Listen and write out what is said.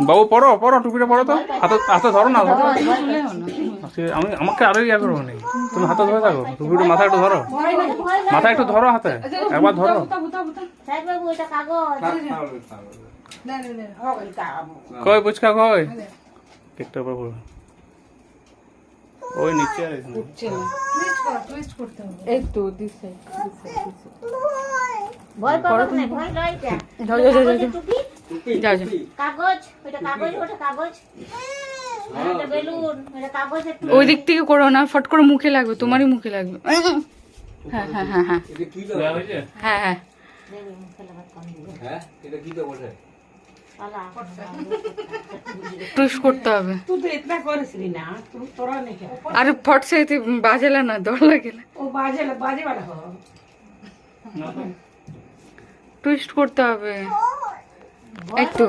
বাবু পড়ো পড়ো, টুপিটা পড়ো তো, হাতে হাতে ধরো না, ধরো। আমি আমাকে আরো ইয়া করবো না, তুমি হাতে ধরে থাকো, টুপিটা মাথা একটু ধরো, মাথা একটু ধরো, হাতে একবার ধরো। কই পুচকা কই, কেকটা উপর পড়ো, ওই নিচে আর এখানে। এই তো দিছে ভয় পাবো না, ভয় লয় এটা। যাও যাও যাও যাও টুপি, যাও যাও কাগজ, ওটা কাগজ, ওটা কাগজ, এটা বেলুন, এটা কাগজ। একটু ওই দিক থেকে করো না, ফট করে মুখে লাগবে, তোমারই মুখে লাগবে। হ্যাঁ হ্যাঁ হ্যাঁ হ্যাঁ দেওয়া হয়েছে? হ্যাঁ হ্যাঁ দেবে, মুখে লাগাত কম দিবে। হ্যাঁ এটা কি তো বসে পালা। টুইস্ট করতে হবে। तू तो इतना करेছিলি না, তুই তোরা नहीं क्या আরে ফট সে বাজেলা না, ডর লাগে না, वो बाजे वाला हो। টুইস্ট করতে হবে একটু।